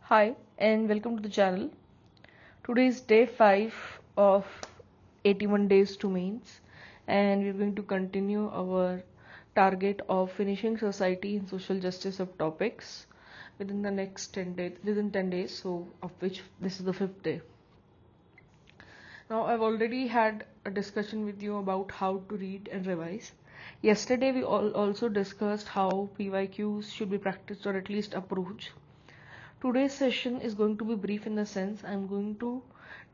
Hi and welcome to the channel. Today is day 5 of 81 days to mains, and we're going to continue our target of finishing society and social justice subtopics within the next 10 days, so of which this is the 5th day. Now I've already had a discussion with you about how to read and revise. Yesterday we also discussed how pyqs should be practiced or at least approached. Today's session is going to be brief in the sense I'm going to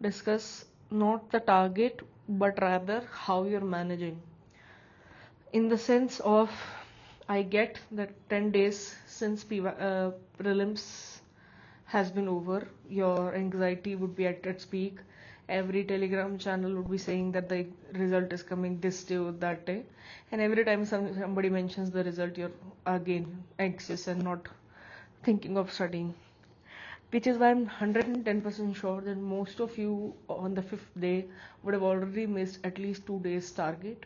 discuss not the target but rather how you're managing. In the sense of I get that 10 days since prelims has been over, your anxiety would be at its peak. Every telegram channel would be saying that the result is coming this day or that day, and every time somebody mentions the result, you're again anxious and not thinking of studying. Which is why I'm 110% sure that most of you on the 5th day would have already missed at least 2 days target,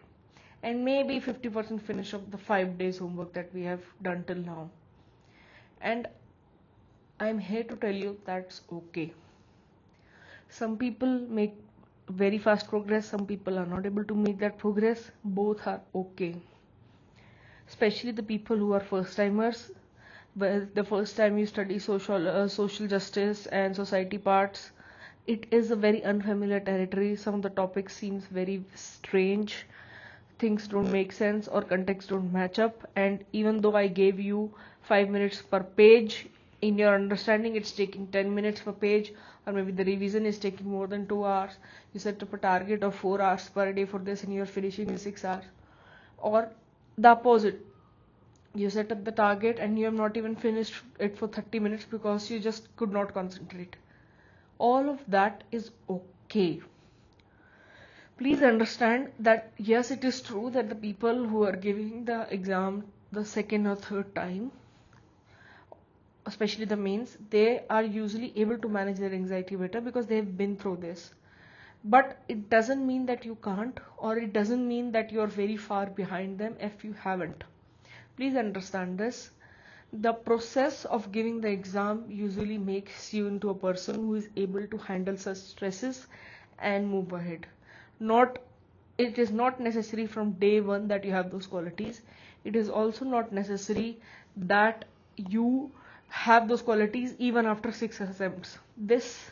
and maybe 50% finish of the 5 days homework that we have done till now. And I'm here to tell you that's okay. Some people make very fast progress, some people are not able to make that progress. Both are okay. Especially the people who are first timers. Well, the first time you study social justice and society parts, it is a very unfamiliar territory. Some of the topics seems very strange, things don't make sense or context don't match up, and even though I gave you 5 minutes per page, in your understanding it's taking 10 minutes per page, or maybe the revision is taking more than 2 hours. You set up a target of 4 hours per day for this and you're finishing in 6 hours, or the opposite. You set up the target and you have not even finished it for 30 minutes because you just could not concentrate. All of that is okay. Please understand that yes, it is true that the people who are giving the exam the second or third time, especially the mains, they are usually able to manage their anxiety better because they have been through this. But it doesn't mean that you can't, or it doesn't mean that you are very far behind them if you haven't. Please understand this. The process of giving the exam usually makes you into a person who is able to handle such stresses and move ahead. It is not necessary from day one that you have those qualities. It is also not necessary that you have those qualities even after 6 attempts. This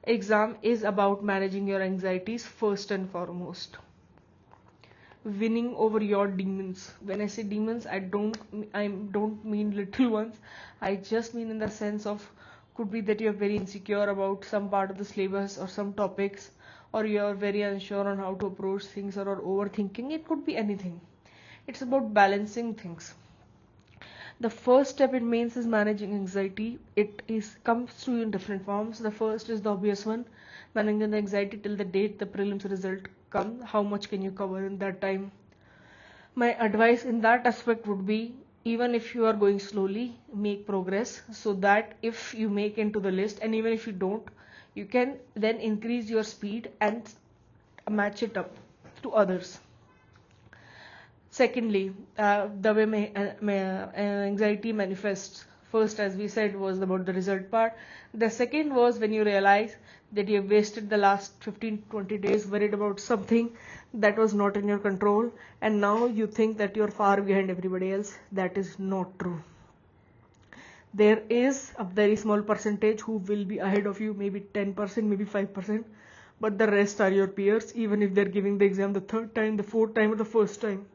exam is about managing your anxieties first and foremost. Winning over your demons. When I say demons, I don't mean little ones. I just mean in the sense of, could be that you're very insecure about some part of the syllabus or some topics, or you're very unsure on how to approach things, or are overthinking. It could be anything. It's about balancing things. The first step in mains is managing anxiety. It comes to you in different forms. The first is the obvious one, managing the anxiety till the date the prelims result come. How much can you cover in that time? My advice in that aspect would be, even if you are going slowly, make progress, so that if you make into the list, and even if you don't, you can then increase your speed and match it up to others. Secondly, the way anxiety manifests, first, as we said, was about the result part. The second was when you realize that you have wasted the last 15-20 days worried about something that was not in your control, and now you think that you're far behind everybody else. That is not true. There is a very small percentage who will be ahead of you, maybe 10%, maybe 5%, but the rest are your peers, even if they're giving the exam the third time, the fourth time, or the first time.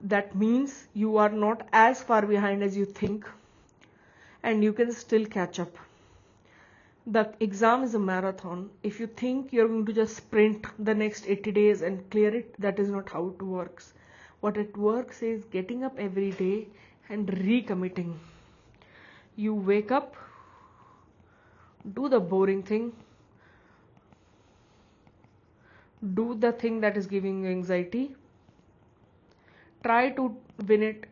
That means you are not as far behind as you think, and you can still catch up. The exam is a marathon. If you think you're going to just sprint the next 80 days and clear it, that is not how it works. What it works is getting up every day and recommitting. You wake up, do the boring thing, do the thing that is giving you anxiety, try to win it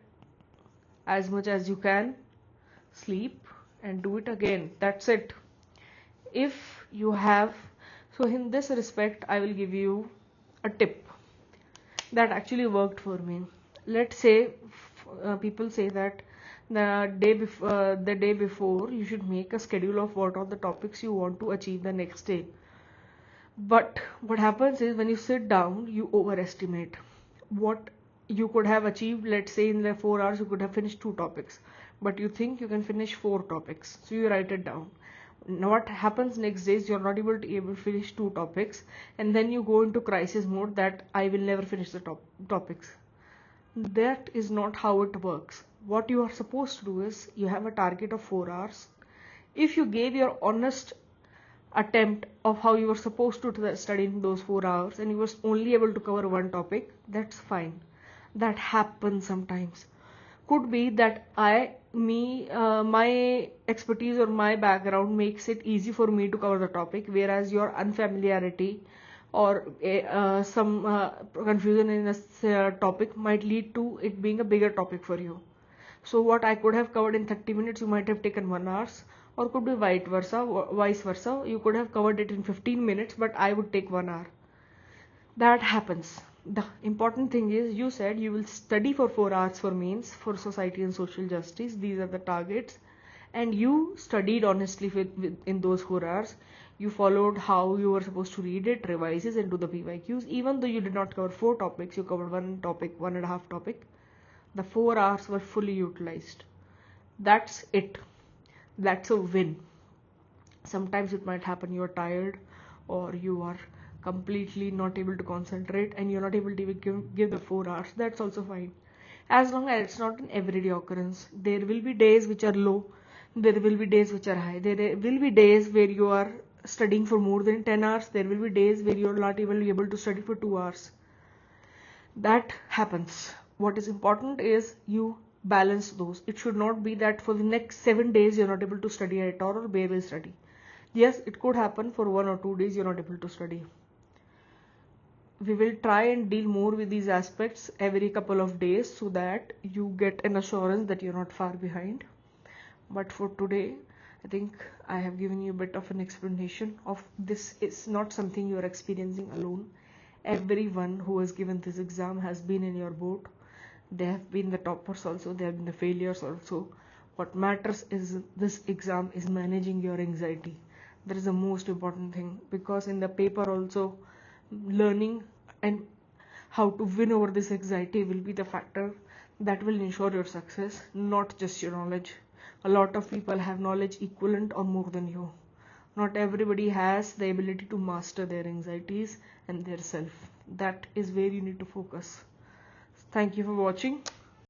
as much as you can, sleep, and do it again. That's it. If you have, so in this respect, I will give you a tip that actually worked for me. Let's say people say that the day before you should make a schedule of what are the topics you want to achieve the next day. But what happens is when you sit down, you overestimate what you could have achieved. Let's say in the 4 hours you could have finished 2 topics, but you think you can finish 4 topics, so you write it down. Now what happens next day is you're not able to finish 2 topics, and then you go into crisis mode that I will never finish the topics. That is not how it works. What you are supposed to do is you have a target of 4 hours. If you gave your honest attempt of how you were supposed to study in those 4 hours and you were only able to cover one topic, that's fine. That happens sometimes. Could be that my expertise or my background makes it easy for me to cover the topic, whereas your unfamiliarity or some confusion in a topic might lead to it being a bigger topic for you. So what I could have covered in 30 minutes, you might have taken 1 hour, or could be vice versa. You could have covered it in 15 minutes, but I would take 1 hour. That happens. The important thing is you said you will study for 4 hours for mains, for society and social justice. These are the targets. And you studied honestly in those 4 hours. You followed how you were supposed to read it, revise it, and do the pyqs. Even though you did not cover 4 topics, you covered one topic, 1.5 topic. The 4 hours were fully utilized. That's it. That's a win. Sometimes it might happen you are tired or you are completely not able to concentrate and you're not able to give the 4 hours. That's also fine, as long as it's not an everyday occurrence. There will be days which are low, there will be days which are high. There will be days where you are studying for more than 10 hours. There will be days where you're not even able to study for 2 hours. That happens. What is important is you balance those. It should not be that for the next 7 days you're not able to study at all or barely study. Yes, it could happen for 1 or 2 days you're not able to study. We will try and deal more with these aspects every couple of days so that you get an assurance that you're not far behind. But for today, I think I have given you a bit of an explanation of this. Is not something you're experiencing alone. Everyone who has given this exam has been in your boat. They have been the toppers also, they have been the failures also. What matters is this exam is managing your anxiety. That is the most important thing, because in the paper also, learning and how to win over this anxiety will be the factor that will ensure your success, not just your knowledge. A lot of people have knowledge equivalent or more than you. Not everybody has the ability to master their anxieties and their self. That is where you need to focus. Thank you for watching.